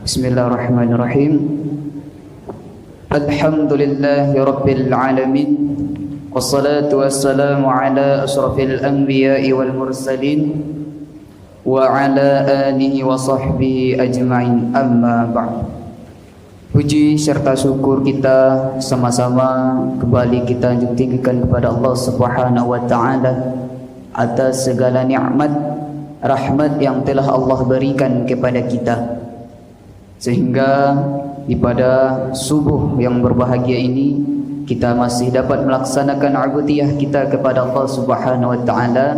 Bismillahirrahmanirrahim. Alhamdulillahi rabbil alamin. Wassalatu wassalamu ala asyrafil anbiya'i wal mursalin wa ala alihi wa sahbihi ajma'in, amma ba'd. Puji serta syukur kita sama-sama kembali kita tinggikan kepada Allah Subhanahu wa taala atas segala nikmat rahmat yang telah Allah berikan kepada kita, sehingga di pada subuh yang berbahagia ini kita masih dapat melaksanakan ubudiyah kita kepada Allah Subhanahu wa taala,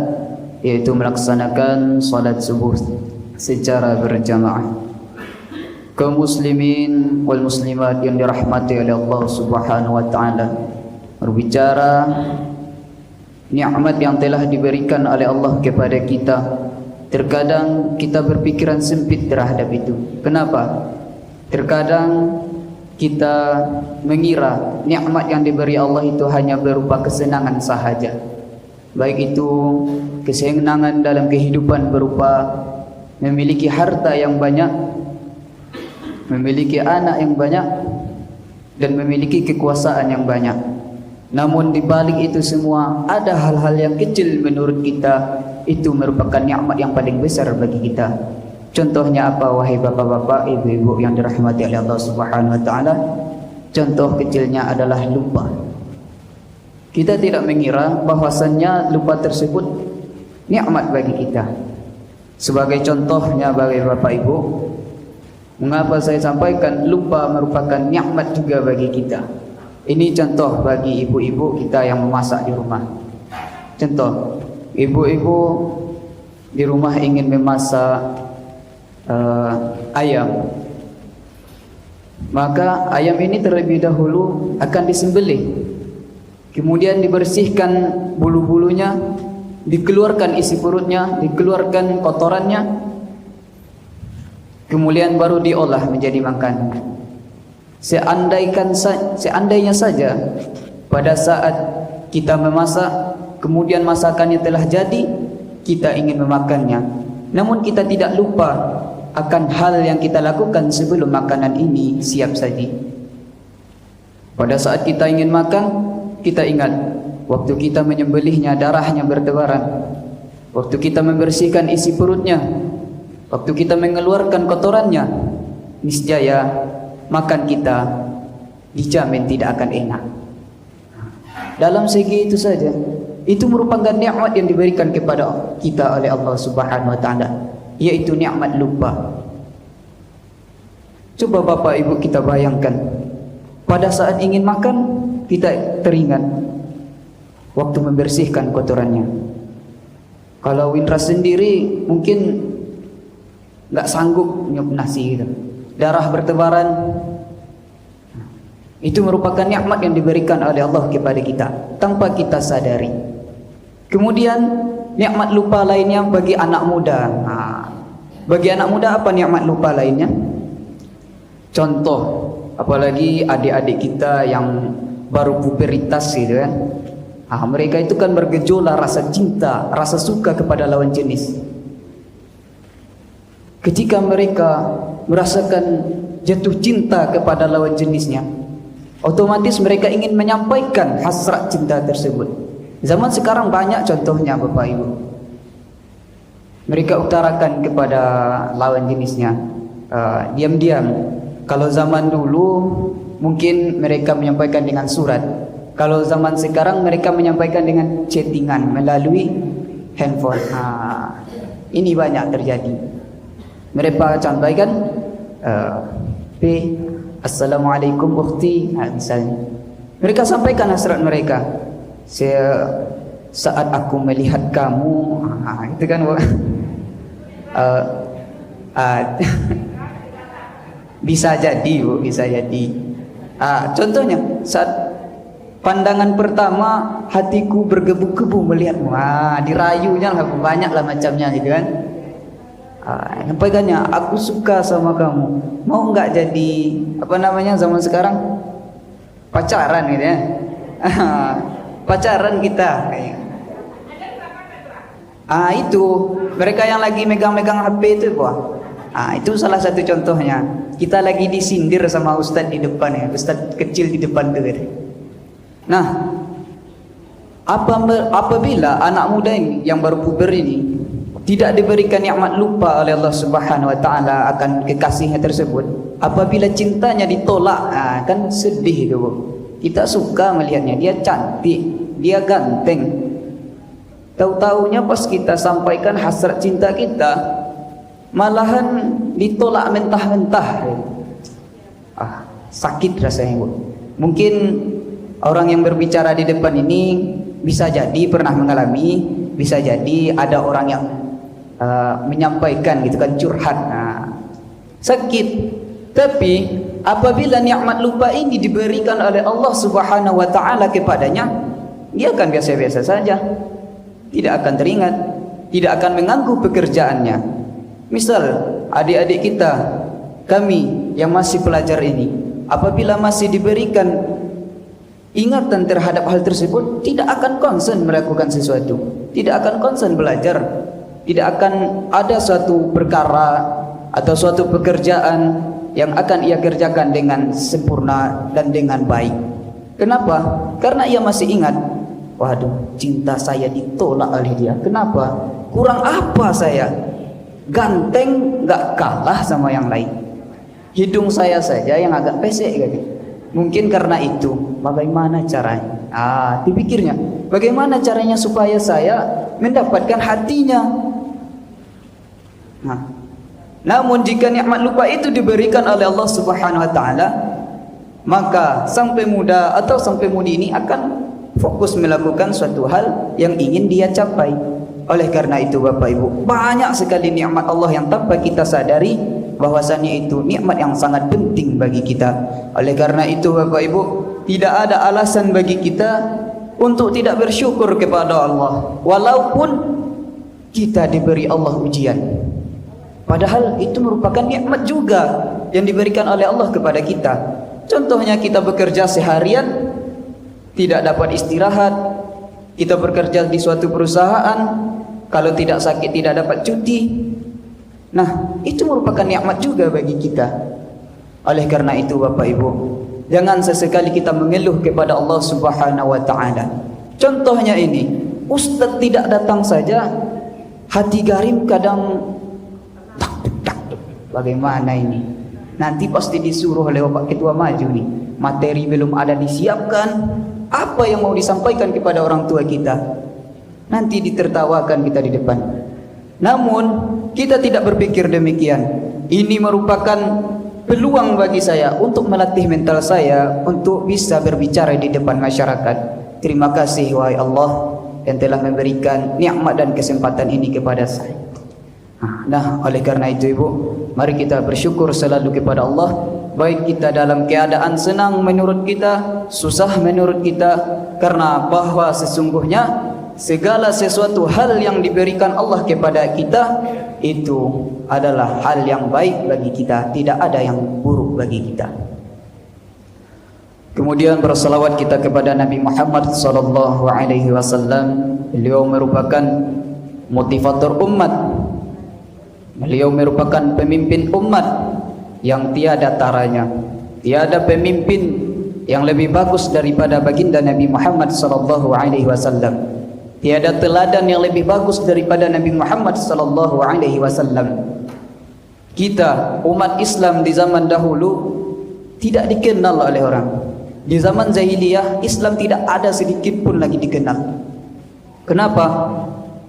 yaitu melaksanakan salat subuh secara berjamaah. Kaum muslimin wal muslimat yang dirahmati oleh Allah Subhanahu wa taala, berbicara nikmat yang telah diberikan oleh Allah kepada kita, terkadang kita berpikiran sempit terhadap itu. Kenapa? Terkadang kita mengira nikmat yang diberi Allah itu hanya berupa kesenangan sahaja, baik itu kesenangan dalam kehidupan berupa memiliki harta yang banyak, memiliki anak yang banyak, dan memiliki kekuasaan yang banyak. Namun di balik itu semua ada hal-hal yang kecil menurut kita itu merupakan nikmat yang paling besar bagi kita. Contohnya apa, wahai bapak-bapak, ibu-ibu yang dirahmati oleh Allah Subhanahu wa taala? Contoh kecilnya adalah lupa. Kita tidak mengira bahwasannya lupa tersebut nikmat bagi kita. Sebagai contohnya bagi bapak ibu, mengapa saya sampaikan lupa merupakan nikmat juga bagi kita? Ini contoh bagi ibu-ibu kita yang memasak di rumah. Contoh, ibu-ibu di rumah ingin memasak ayam, maka ayam ini terlebih dahulu akan disembelih, kemudian dibersihkan bulu-bulunya, dikeluarkan isi perutnya, dikeluarkan kotorannya, kemudian baru diolah menjadi makanan. Seandainya saja pada saat kita memasak, kemudian masakannya telah jadi, kita ingin memakannya, namun kita tidak lupa akan hal yang kita lakukan sebelum makanan ini siap saji. Pada saat kita ingin makan, kita ingat waktu kita menyembelihnya darahnya bertebaran, waktu kita membersihkan isi perutnya, waktu kita mengeluarkan kotorannya, niscaya makan kita dijamin tidak akan enak. Dalam segi itu saja, itu merupakan nikmat yang diberikan kepada kita oleh Allah Subhanahu wa taala, yaitu nikmat lupa. Coba bapak ibu kita bayangkan, pada saat ingin makan kita teringat waktu membersihkan kotorannya. Kalau Windra sendiri mungkin nggak sanggup nyup nasi gitu, darah bertebaran. Itu merupakan nikmat yang diberikan oleh Allah kepada kita tanpa kita sadari. Kemudian nikmat lupa lainnya bagi anak muda. Bagi anak muda apa nikmat lupa lainnya? Contoh, apalagi adik-adik kita yang baru puberitas gitu kan. Mereka itu kan bergejolak rasa cinta, rasa suka kepada lawan jenis. Ketika mereka merasakan jatuh cinta kepada lawan jenisnya, otomatis mereka ingin menyampaikan hasrat cinta tersebut. Zaman sekarang banyak contohnya bapak ibu. Mereka utarakan kepada lawan jenisnya diam-diam. Kalau zaman dulu mungkin mereka menyampaikan dengan surat. Kalau zaman sekarang mereka menyampaikan dengan chattingan melalui handphone. Ini banyak terjadi. Mereka sampaikan Assalamualaikum ukhti, misalnya. Mereka sampaikan hasrat mereka. Saat aku melihat kamu, itu kan bisa jadi bu, bisa jadi. Contohnya saat pandangan pertama hatiku bergebu-gebu melihatmu. Dirayunya lah, banyak lah macamnya gitu kan. Sampaikannya, aku suka sama kamu, mau nggak jadi zaman sekarang pacaran gitu ya. Pacaran kita. Itu mereka yang lagi megang-megang HP itu, itu salah satu contohnya. Kita lagi disindir sama ustadz di depan ya, ustadz kecil di depan tuh gitu. Nah, apabila anak muda ini yang baru puber ini tidak diberikan nikmat, lupa oleh Allah Subhanahu wa taala akan kekasihnya tersebut, apabila cintanya ditolak, kan sedih itu, Bu. Kita suka melihatnya, dia cantik, dia ganteng. Tahu-taunya pas kita sampaikan hasrat cinta kita, malahan ditolak mentah-mentah. Sakit rasanya, Bu. Mungkin orang yang berbicara di depan ini bisa jadi pernah mengalami, bisa jadi ada orang yang menyampaikan gitu kan, curhat, sakit. Tapi apabila nikmat lupa ini diberikan oleh Allah Subhanahu wa taala kepadanya, dia akan biasa-biasa saja, tidak akan teringat, tidak akan mengganggu pekerjaannya. Misal adik-adik kita, kami yang masih pelajar ini, apabila masih diberikan ingatan terhadap hal tersebut, tidak akan konsen melakukan sesuatu, tidak akan konsen belajar, tidak akan ada suatu perkara atau suatu pekerjaan yang akan ia kerjakan dengan sempurna dan dengan baik. Kenapa? Karena ia masih ingat, waduh, cinta saya ditolak oleh dia. Kenapa? Kurang apa saya? Ganteng gak kalah sama yang lain. Hidung saya saja yang agak pesek gitu. Mungkin karena itu, bagaimana caranya? Dipikirnya, bagaimana caranya supaya saya mendapatkan hatinya? Namun jika nikmat lupa itu diberikan oleh Allah Subhanahu wa taala, maka sampai muda atau sampai mudi ini akan fokus melakukan suatu hal yang ingin dia capai. Oleh karena itu Bapak Ibu, banyak sekali nikmat Allah yang tanpa kita sadari bahwasannya itu nikmat yang sangat penting bagi kita. Oleh karena itu Bapak Ibu, tidak ada alasan bagi kita untuk tidak bersyukur kepada Allah, walaupun kita diberi Allah ujian. Padahal itu merupakan nikmat juga yang diberikan oleh Allah kepada kita. Contohnya kita bekerja seharian, tidak dapat istirahat. Kita bekerja di suatu perusahaan, kalau tidak sakit tidak dapat cuti. Nah, itu merupakan nikmat juga bagi kita. Oleh karena itu Bapak Ibu, jangan sesekali kita mengeluh kepada Allah Subhanahu wa taala. Contohnya ini, ustaz tidak datang saja, hati garim kadang bagaimana ini? Nanti pasti disuruh oleh Bapak Ketua maju nih, materi belum ada disiapkan, apa yang mau disampaikan kepada orang tua kita? Nanti ditertawakan kita di depan. Namun kita tidak berpikir demikian. Ini merupakan peluang bagi saya untuk melatih mental saya untuk bisa berbicara di depan masyarakat. Terima kasih wahai Allah yang telah memberikan nikmat dan kesempatan ini kepada saya. Nah, oleh karena itu Ibu, mari kita bersyukur selalu kepada Allah, baik kita dalam keadaan senang menurut kita, susah menurut kita, karena bahwa sesungguhnya segala sesuatu hal yang diberikan Allah kepada kita itu adalah hal yang baik bagi kita, tidak ada yang buruk bagi kita. Kemudian bersalawat kita kepada Nabi Muhammad sallallahu alaihi wasallam. Beliau merupakan motivator umat. Beliau merupakan pemimpin umat yang tiada taranya. Tiada pemimpin yang lebih bagus daripada baginda Nabi Muhammad sallallahu alaihi wasallam. Tiada teladan yang lebih bagus daripada Nabi Muhammad sallallahu alaihi wasallam. Kita umat Islam di zaman dahulu tidak dikenal oleh orang. Di zaman jahiliyah Islam tidak ada sedikit pun lagi dikenal. Kenapa?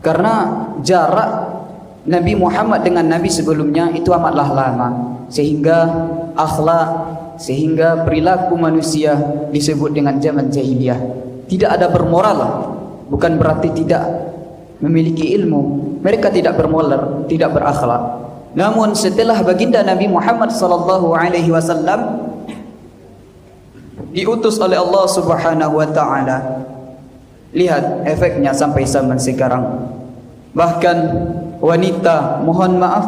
Karena jarak Nabi Muhammad dengan Nabi sebelumnya itu amatlah lama, sehingga akhlak, sehingga perilaku manusia disebut dengan zaman jahiliyah. Tidak ada bermoral, bukan berarti tidak memiliki ilmu. Mereka tidak bermoral, tidak berakhlak. Namun setelah baginda Nabi Muhammad sallallahu alaihi wasallam diutus oleh Allah Subhanahu wa taala, lihat efeknya sampai zaman sekarang. Bahkan wanita, mohon maaf,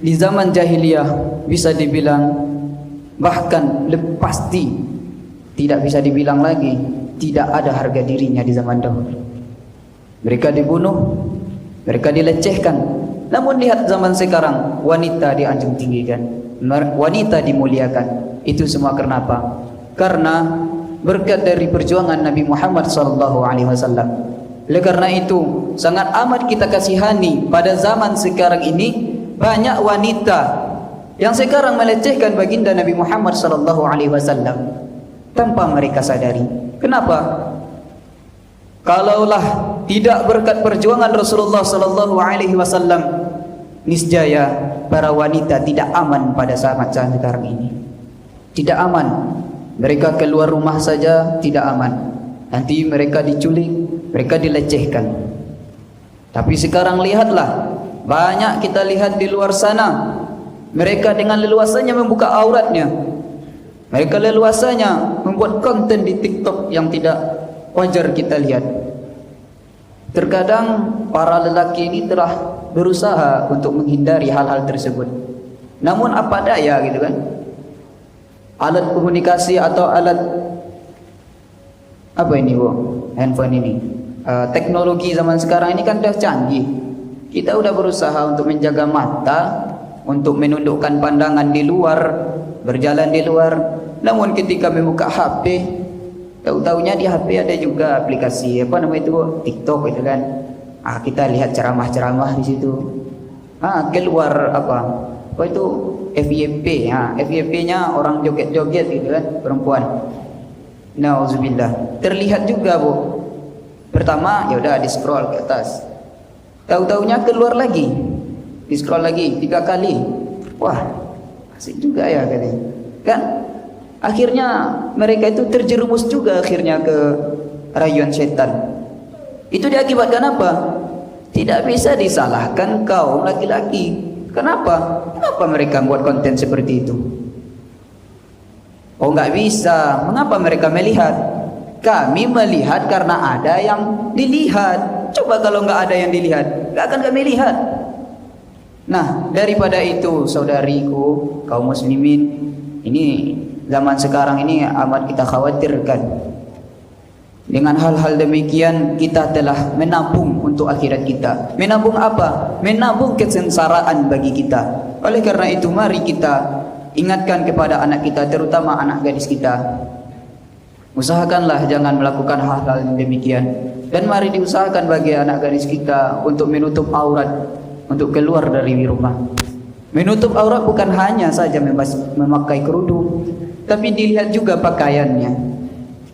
di zaman jahiliyah bisa dibilang, bahkan pasti tidak bisa dibilang lagi, tidak ada harga dirinya di zaman dahulu. Mereka dibunuh, mereka dilecehkan. Namun lihat zaman sekarang, wanita dianjung tinggikan, wanita dimuliakan. Itu semua kenapa? Karena berkat dari perjuangan Nabi Muhammad SAW. Oleh karena itu, sangat amat kita kasihani pada zaman sekarang ini, banyak wanita yang sekarang melecehkan baginda Nabi Muhammad SAW tanpa mereka sadari. Kenapa? Kalaulah tidak berkat perjuangan Rasulullah SAW, niscaya para wanita tidak aman pada saat sekarang ini. Tidak aman. Mereka keluar rumah saja tidak aman. Nanti mereka diculik, mereka dilecehkan. Tapi sekarang lihatlah, banyak kita lihat di luar sana, mereka dengan leluasanya membuka auratnya. Mereka leluasanya membuat konten di TikTok yang tidak wajar kita lihat. Terkadang para lelaki ini telah berusaha untuk menghindari hal-hal tersebut. Namun apa daya gitu kan? Alat komunikasi atau alat apa ini bu? Handphone ini. Teknologi zaman sekarang ini kan sudah canggih. Kita sudah berusaha untuk menjaga mata, untuk menundukkan pandangan di luar, berjalan di luar. Namun ketika membuka HP, tahu-tahunya di HP ada juga aplikasi apa namanya itu, TikTok itu kan. Kita lihat ceramah-ceramah di situ. Keluar apa itu FYP. FYP-nya orang joget-joget gitu kan, perempuan. Nauzubillah. Terlihat juga bu. Pertama ya udah di scroll ke atas. Tahu-tahunya keluar lagi. Di scroll lagi 3 kali. Wah, asik juga ya katanya. Kan akhirnya mereka itu terjerumus juga akhirnya ke rayuan setan. Itu diakibatkan apa? Tidak bisa disalahkan kaum laki-laki. Kenapa? Kenapa mereka buat konten seperti itu? Oh nggak bisa. Mengapa mereka melihat? Kami melihat karena ada yang dilihat. Coba kalau nggak ada yang dilihat, nggak akan kami lihat. Nah, daripada itu saudariku kaum muslimin, ini zaman sekarang ini amat kita khawatirkan. Dengan hal-hal demikian kita telah menabung untuk akhirat kita. Menabung apa? Menabung kesengsaraan bagi kita. Oleh karena itu mari kita ingatkan kepada anak kita, terutama anak gadis kita. Usahakanlah jangan melakukan hal-hal yang demikian. Dan mari diusahakan bagi anak gadis kita untuk menutup aurat, untuk keluar dari rumah. Menutup aurat bukan hanya saja memakai kerudung, tapi dilihat juga pakaiannya.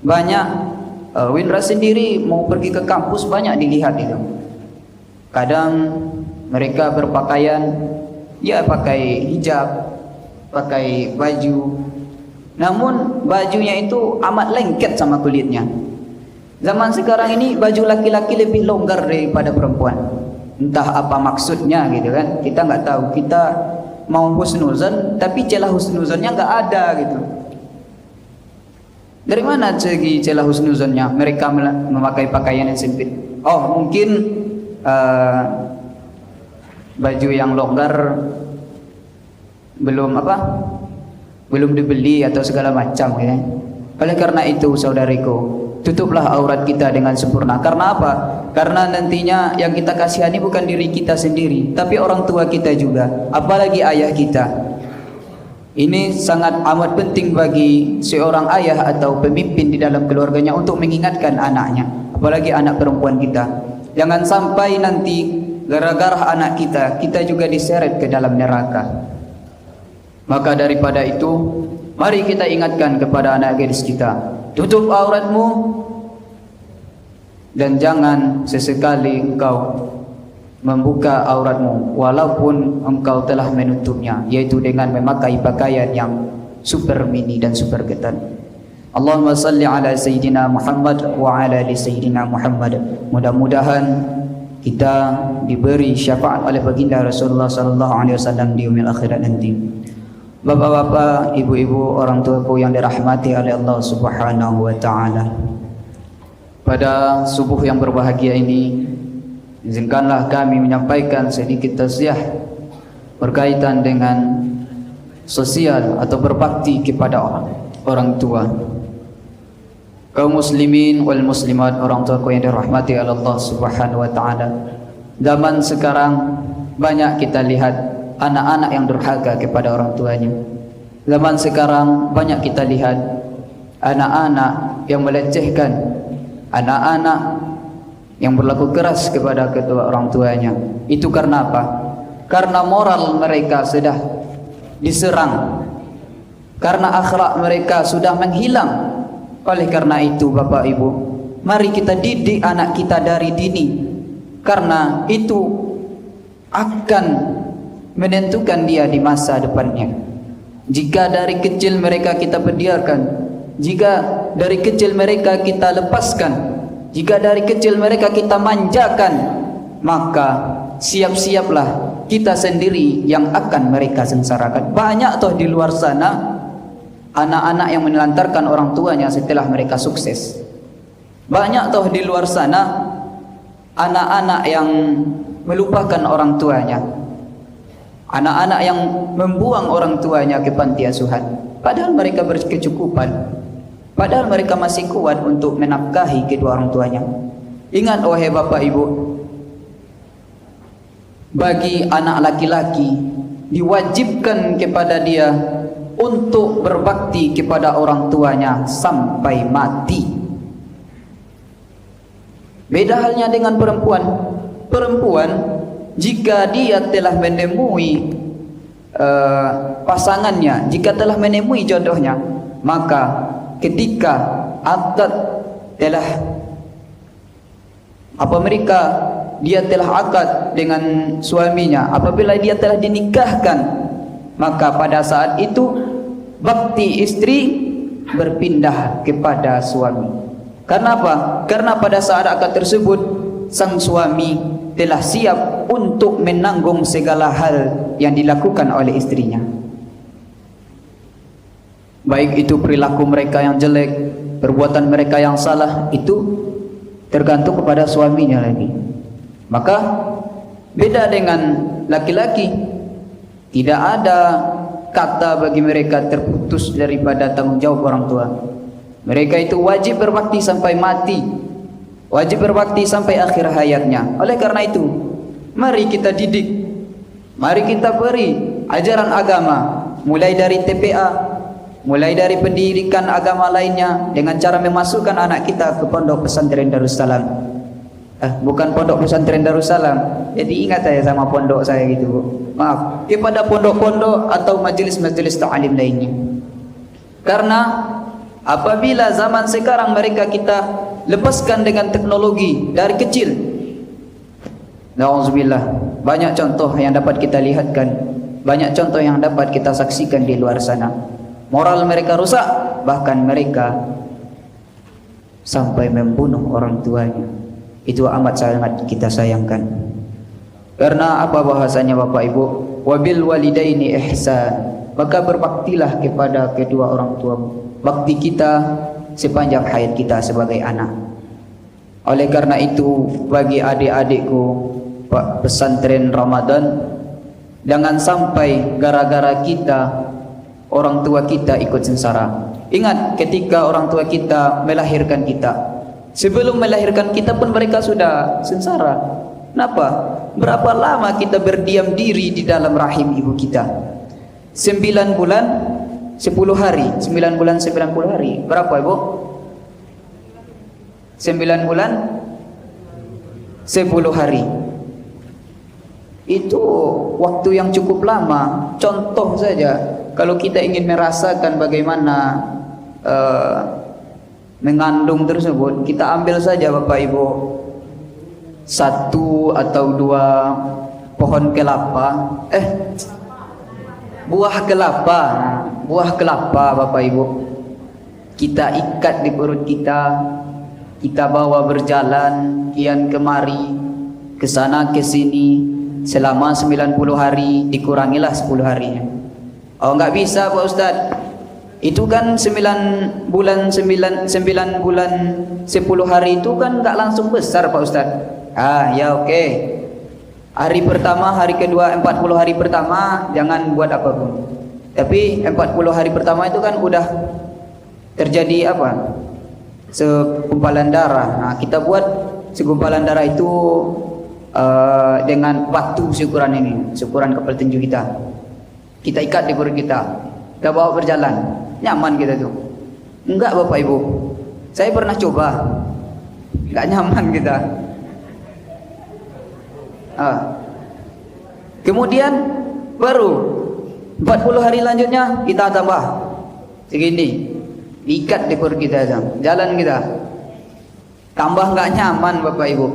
Banyak Windra sendiri mau pergi ke kampus banyak dilihat itu. Kadang mereka berpakaian, ya pakai hijab, pakai baju. Namun bajunya itu amat lengket sama kulitnya. Zaman sekarang ini baju laki-laki lebih longgar daripada perempuan. Entah apa maksudnya gitu kan. Kita nggak tahu. Kita mau husnuzan tapi celah husnuzannya nggak ada gitu. Dari mana segi celah husnuzannya? Mereka memakai pakaian yang sempit. Oh mungkin baju yang longgar belum dibeli atau segala macam ya. Oleh karena itu saudariku, tutuplah aurat kita dengan sempurna. Karena apa? Karena nantinya yang kita kasihani bukan diri kita sendiri, tapi orang tua kita juga, apalagi ayah kita. Ini sangat amat penting bagi seorang ayah atau pemimpin di dalam keluarganya untuk mengingatkan anaknya, apalagi anak perempuan kita. Jangan sampai nanti gara-gara anak kita juga diseret ke dalam neraka. Maka daripada itu, mari kita ingatkan kepada anak gadis kita, tutup auratmu dan jangan sesekali engkau membuka auratmu walaupun engkau telah menutupnya, yaitu dengan memakai pakaian yang super mini dan super ketat. Allahumma salli ala Sayyidina Muhammad wa ala ali Sayyidina Muhammad. Mudah-mudahan kita diberi syafaat oleh baginda Rasulullah sallallahu alaihi wasallam di yaumil akhirat nanti. Bapak-bapak, ibu-ibu, orang tuaku yang dirahmati oleh Allah Subhanahu wa taala. Pada subuh yang berbahagia ini, izinkanlah kami menyampaikan sedikit tausiah berkaitan dengan sosial atau berbakti kepada orang tua. Kaum muslimin wal muslimat, orang tua yang dirahmati Allah Subhanahu wa taala. Zaman sekarang banyak kita lihat anak-anak yang durhaka kepada orang tuanya. Zaman sekarang banyak kita lihat anak-anak yang melecehkan, anak-anak yang berlaku keras kepada kedua orang tuanya. Itu karena apa? Karena moral mereka sudah diserang, karena akhlak mereka sudah menghilang. Oleh karena itu Bapak Ibu, mari kita didik anak kita dari dini, karena itu akan menentukan dia di masa depannya. Jika dari kecil mereka kita biarkan, jika dari kecil mereka kita lepaskan, jika dari kecil mereka kita manjakan, maka siap-siaplah kita sendiri yang akan mereka sengsarakan. Banyak toh di luar sana anak-anak yang menelantarkan orang tuanya setelah mereka sukses. Banyak toh di luar sana anak-anak yang melupakan orang tuanya, anak-anak yang membuang orang tuanya ke panti asuhan, padahal mereka berkecukupan, padahal mereka masih kuat untuk menafkahi kedua orang tuanya. Ingat wahai Bapak Ibu, bagi anak laki-laki diwajibkan kepada dia untuk berbakti kepada orang tuanya sampai mati. Beda halnya dengan perempuan. Perempuan jika dia telah menemui pasangannya, jika telah menemui jodohnya, maka ketika akad telah dia telah akad dengan suaminya, apabila dia telah dinikahkan, maka pada saat itu bakti istri berpindah kepada suami. Karena apa? Karena pada saat akad tersebut sang suami telah siap untuk menanggung segala hal yang dilakukan oleh istrinya. Baik itu perilaku mereka yang jelek, perbuatan mereka yang salah, itu tergantung kepada suaminya lagi. Maka beda dengan laki-laki, tidak ada kata bagi mereka terputus daripada tanggung jawab orang tua. Mereka itu wajib berbakti sampai mati, wajib berbakti sampai akhir hayatnya. Oleh karena itu, mari kita didik, mari kita beri ajaran agama, mulai dari TPA, mulai dari pendidikan agama lainnya, dengan cara memasukkan anak kita ke pondok pesantren Darussalam. Bukan pondok pesantren Darussalam, jadi ingat saya sama pondok saya gitu, Bu. Maaf, kepada pondok-pondok atau majelis-majelis ta'lim lainnya. Karena apabila zaman sekarang mereka kita lepaskan dengan teknologi dari kecil, na'udzubillah, banyak contoh yang dapat kita lihatkan, banyak contoh yang dapat kita saksikan di luar sana. Moral mereka rusak, bahkan mereka sampai membunuh orang tuanya. Itu amat sangat kita sayangkan. Karena apa bahasanya Bapak Ibu? Wabil walidaini ihsan. Maka berbaktilah kepada kedua orang tua. Bakti kita sepanjang hayat kita sebagai anak. Oleh karena itu, bagi adik-adikku pesantren Ramadan, jangan sampai gara-gara kita orang tua kita ikut sengsara. Ingat ketika orang tua kita melahirkan kita, sebelum melahirkan kita pun mereka sudah sengsara. Kenapa? Berapa lama kita berdiam diri di dalam rahim ibu kita? 9 bulan 10 hari. 9 bulan 90 hari. Berapa Ibu? 9 bulan 10 hari. Itu waktu yang cukup lama. Contoh saja, kalau kita ingin merasakan bagaimana mengandung tersebut, kita ambil saja Bapak Ibu 1 atau 2 pohon kelapa, buah kelapa Bapak Ibu, kita ikat di perut kita, kita bawa berjalan kian kemari, ke sana ke sini selama 90 hari, dikurangilah 10 harinya. Oh, enggak bisa Pak Ustadz, itu kan 9 bulan 10 hari itu kan enggak langsung besar Pak Ustadz. Ya oke. Hari pertama, hari kedua, 40 hari pertama jangan buat apapun. Tapi 40 hari pertama itu kan udah terjadi apa? Segumpalan darah. Nah, kita buat segumpalan darah itu dengan batu syukuran ini, syukuran kepala tinju kita. Kita ikat di perut kita. Kita bawa berjalan. Nyaman kita tuh. Enggak Bapak Ibu. Saya pernah coba. Enggak nyaman kita. Kemudian baru 40 hari lanjutnya kita tambah segini, ikat di perut kita, jalan kita, tambah nggak nyaman Bapak Ibu.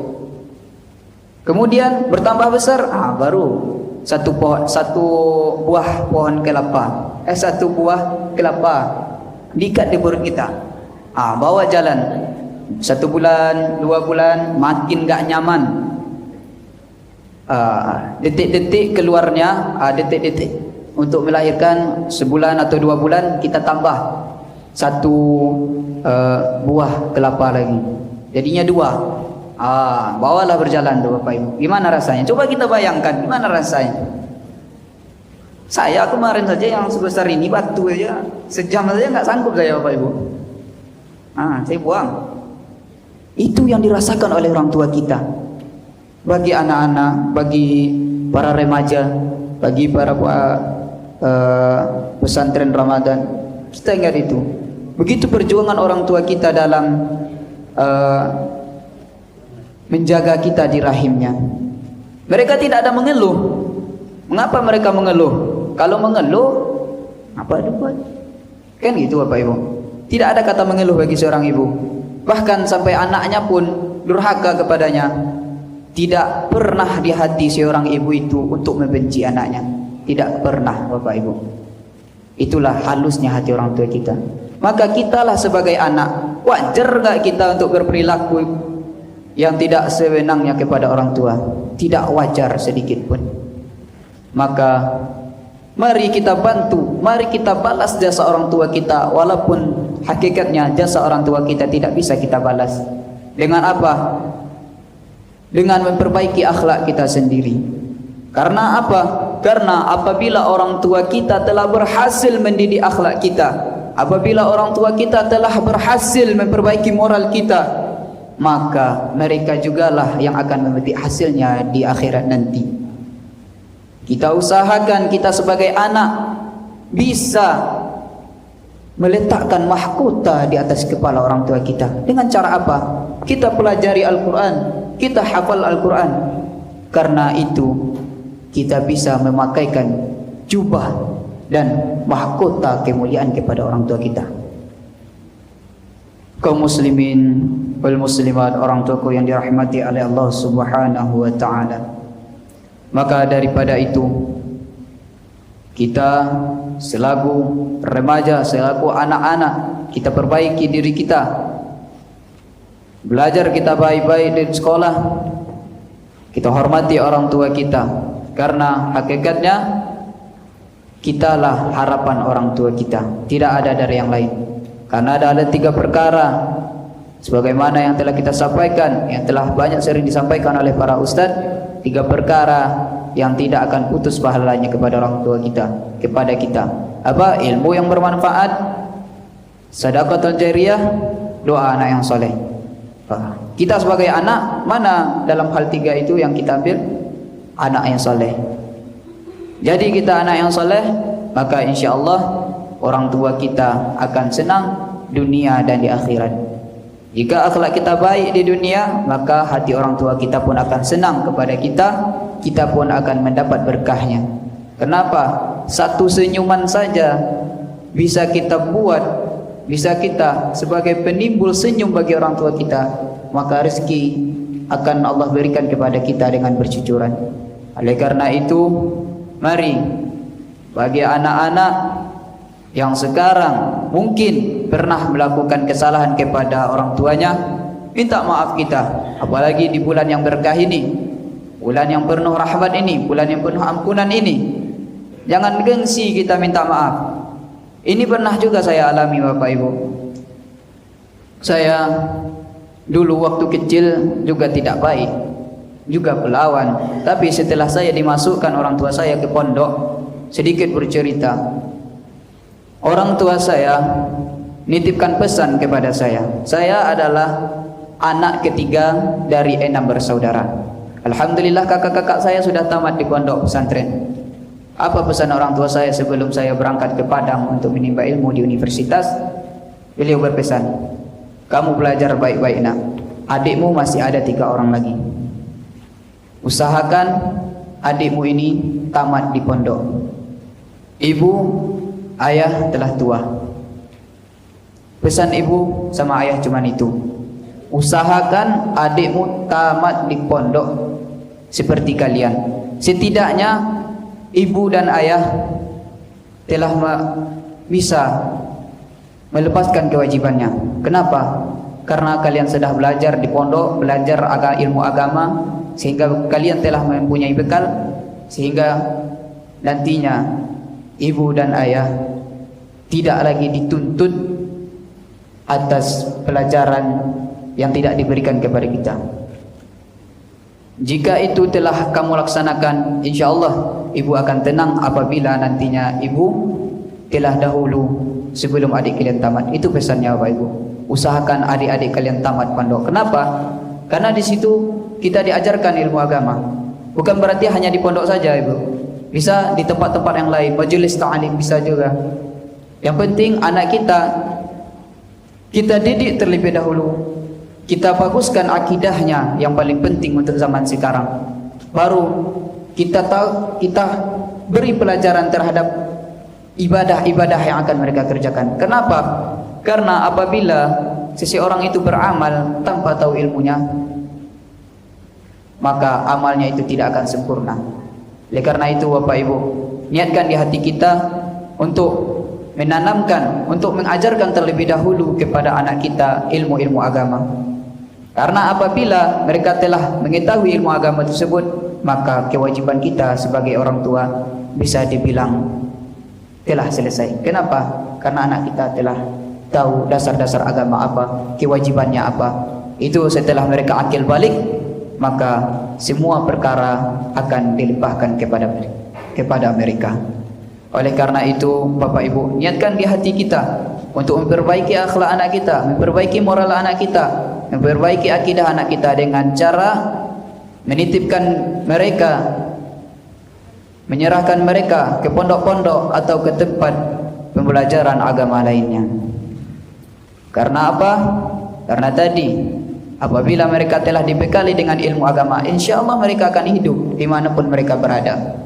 Kemudian bertambah besar, baru satu buah pohon kelapa, satu buah kelapa diikat di perut kita, bawa jalan 1 bulan, 2 bulan, makin nggak nyaman. Detik-detik keluarnya, detik-detik untuk melahirkan sebulan atau 2 bulan, kita tambah 1 buah kelapa lagi, jadinya 2. Bawalah berjalan tuh Bapak Ibu. Gimana rasanya? Coba kita bayangkan gimana rasanya. Saya kemarin saja yang sebesar ini batu aja, sejam saja nggak sanggup saya Bapak Ibu. Saya buang. Itu yang dirasakan oleh orang tua kita. Bagi anak-anak, bagi para remaja, bagi para pesantren Ramadan, kita ingat itu. Begitu perjuangan orang tua kita dalam menjaga kita di rahimnya. Mereka tidak ada mengeluh. Mengapa mereka mengeluh? Kalau mengeluh, apa dibuat? Kan gitu Bapak Ibu. Tidak ada kata mengeluh bagi seorang ibu. Bahkan sampai anaknya pun durhaka kepadanya. Tidak pernah di hati seorang ibu itu untuk membenci anaknya. Tidak pernah Bapak Ibu. Itulah halusnya hati orang tua kita. Maka kitalah sebagai anak, wajar enggak kita untuk berperilaku yang tidak sewenangnya kepada orang tua? Tidak wajar sedikit pun. Maka mari kita bantu, mari kita balas jasa orang tua kita, walaupun hakikatnya jasa orang tua kita tidak bisa kita balas. Dengan apa? Dengan memperbaiki akhlak kita sendiri. Karena apa? Karena apabila orang tua kita telah berhasil mendidik akhlak kita, apabila orang tua kita telah berhasil memperbaiki moral kita, maka mereka jugalah yang akan memetik hasilnya di akhirat nanti. Kita usahakan kita sebagai anak bisa meletakkan mahkota di atas kepala orang tua kita. Dengan cara apa? Kita pelajari Al-Quran, kita hafal Al-Quran. Karena itu kita bisa memakaikan jubah dan mahkota kemuliaan kepada orang tua kita. Kaum muslimin wal muslimat, orang tuaku yang dirahmati oleh Allah Subhanahu wa taala. Maka daripada itu, kita selaku remaja, selaku anak-anak, kita perbaiki diri kita. Belajar kita baik-baik di sekolah. Kita hormati orang tua kita, karena hakikatnya kitalah harapan orang tua kita, tidak ada dari yang lain. Karena ada 3 perkara sebagaimana yang telah kita sampaikan, yang telah banyak sering disampaikan oleh para ustadz. 3 perkara yang tidak akan putus pahalanya kepada orang tua kita, kepada kita. Apa? Ilmu yang bermanfaat, sedekahul jariyah, doa anak yang soleh. Kita sebagai anak, mana dalam hal 3 itu yang kita ambil? Anak yang soleh. Jadi kita anak yang soleh, maka insya Allah orang tua kita akan senang dunia dan di akhirat. Jika akhlak kita baik di dunia, maka hati orang tua kita pun akan senang kepada kita. Kita pun akan mendapat berkahnya. Kenapa? Satu senyuman saja bisa kita buat, bisa kita sebagai penimbul senyum bagi orang tua kita, maka rezeki akan Allah berikan kepada kita dengan bercucuran. Oleh karena itu, mari bagi anak-anak yang sekarang mungkin pernah melakukan kesalahan kepada orang tuanya, minta maaf kita. Apalagi di bulan yang berkah ini, bulan yang penuh rahmat ini, bulan yang penuh ampunan ini, jangan gengsi kita minta maaf. Ini pernah juga saya alami Bapak Ibu. Saya dulu waktu kecil juga tidak baik. juga pelawan. Tapi setelah saya dimasukkan orang tua saya ke pondok, sedikit bercerita, orang tua saya nitipkan pesan kepada saya. Saya adalah anak ketiga dari 6 bersaudara. Alhamdulillah kakak-kakak saya sudah tamat di pondok pesantren. Apa pesan orang tua saya sebelum saya berangkat ke Padang untuk menimba ilmu di universitas? Beliau berpesan, kamu belajar baik-baik nak, adikmu masih ada 3 orang lagi. Usahakan adikmu ini tamat di pondok. Ibu, ayah telah tua. Pesan ibu sama ayah cuma itu, usahakan adikmu tamat di pondok seperti kalian. Setidaknya ibu dan ayah telah bisa melepaskan kewajibannya. Kenapa? Karena kalian sudah belajar di pondok, belajar ilmu agama, sehingga kalian telah mempunyai bekal, sehingga nantinya ibu dan ayah tidak lagi dituntut atas pelajaran yang tidak diberikan kepada kita. Jika itu telah kamu laksanakan, insyaAllah ibu akan tenang apabila nantinya ibu telah dahulu sebelum adik kalian tamat. Itu pesannya Bapak Ibu. Usahakan adik-adik kalian tamat pondok. Kenapa? Karena di situ kita diajarkan ilmu agama. Bukan berarti hanya di pondok saja Ibu. Bisa di tempat-tempat yang lain, majelis ta'lim bisa juga. Yang penting anak kita didik terlebih dahulu, kita baguskan akidahnya yang paling penting untuk zaman sekarang. Baru kita beri pelajaran terhadap ibadah-ibadah yang akan mereka kerjakan. Kenapa? Karena apabila seseorang itu beramal tanpa tahu ilmunya, maka amalnya itu tidak akan sempurna. Oleh karena itu Bapak Ibu, niatkan di hati kita untuk menanamkan, untuk mengajarkan terlebih dahulu kepada anak kita ilmu-ilmu agama. Karena apabila mereka telah mengetahui ilmu agama tersebut, maka kewajiban kita sebagai orang tua bisa dibilang telah selesai. Kenapa? Karena anak kita telah tahu dasar-dasar agama apa, kewajibannya apa. Itu setelah mereka akil balik, maka semua perkara akan dilimpahkan kepada mereka. Oleh karena itu Bapak Ibu, niatkan di hati kita untuk memperbaiki akhlak anak kita, memperbaiki moral anak kita, memperbaiki akidah anak kita dengan cara menitipkan mereka, menyerahkan mereka ke pondok-pondok atau ke tempat pembelajaran agama lainnya. Karena apa? Karena tadi apabila mereka telah dibekali dengan ilmu agama, insya Allah mereka akan hidup dimanapun mereka berada.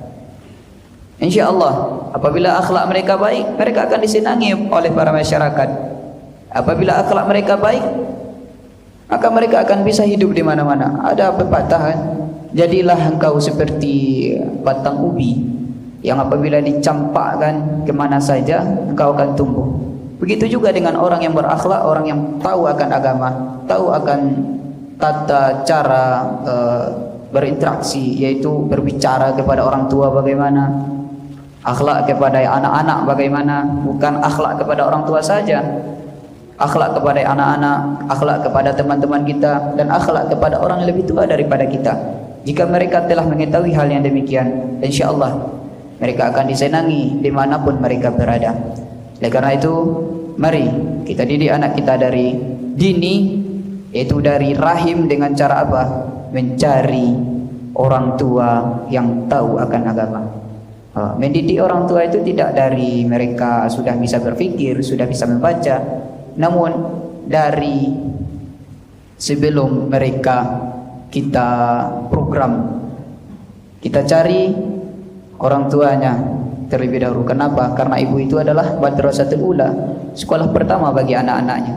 Insya Allah apabila akhlak mereka baik, mereka akan disenangi oleh para masyarakat. Apabila akhlak mereka baik, maka mereka akan bisa hidup di mana-mana. Ada pepatah, jadilah engkau seperti batang ubi yang apabila dicampakkan kemana saja engkau akan tumbuh. Begitu juga dengan orang yang berakhlak, orang yang tahu akan agama, tahu akan tata cara berinteraksi, yaitu berbicara kepada orang tua bagaimana, akhlak kepada anak-anak bagaimana, bukan akhlak kepada orang tua saja, akhlak kepada anak-anak, akhlak kepada teman-teman kita, dan akhlak kepada orang yang lebih tua daripada kita. Jika mereka telah mengetahui hal yang demikian, insya-Allah mereka akan disenangi dimanapun mereka berada. Oleh karena itu, mari kita didik anak kita dari dini, yaitu dari rahim, dengan cara apa? Mencari orang tua yang tahu akan agama. Mendidik orang tua itu tidak dari mereka sudah bisa berpikir, sudah bisa membaca, namun dari sebelum mereka kita program, kita cari orang tuanya terlebih dahulu. Kenapa? Karena ibu itu adalah madrasatul ula, sekolah pertama bagi anak-anaknya.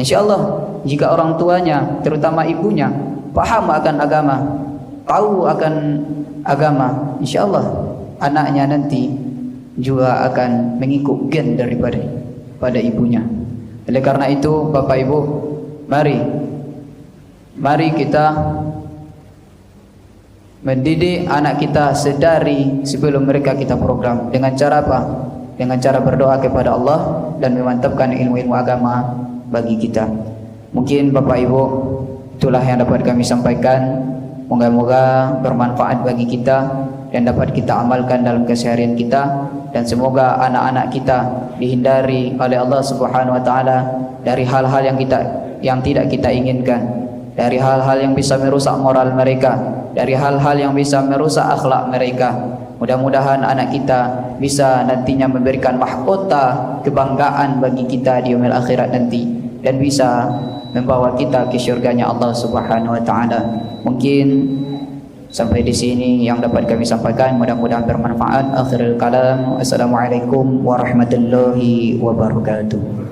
InsyaAllah jika orang tuanya, terutama ibunya, paham akan agama, tahu akan agama, InsyaAllah anaknya nanti juga akan mengikut gen daripada ibunya. Oleh karena itu Bapak Ibu, mari kita mendidik anak kita sedari sebelum mereka kita program. Dengan cara apa? Dengan cara berdoa kepada Allah dan memantapkan ilmu-ilmu agama bagi kita. Mungkin Bapak Ibu, itulah yang dapat kami sampaikan. Moga-moga bermanfaat bagi kita dan dapat kita amalkan dalam keseharian kita, dan semoga anak-anak kita dihindari oleh Allah Subhanahu wa taala dari hal-hal yang tidak kita inginkan, dari hal-hal yang bisa merusak moral mereka, dari hal-hal yang bisa merusak akhlak mereka. Mudah-mudahan anak kita bisa nantinya memberikan mahkota kebanggaan bagi kita di yaumil akhirat nanti, dan bisa membawa kita ke syurganya Allah Subhanahu wa taala. Mungkin sampai di sini yang dapat kami sampaikan, mudah-mudahan bermanfaat. Akhirul kalam, assalamualaikum warahmatullahi wabarakatuh.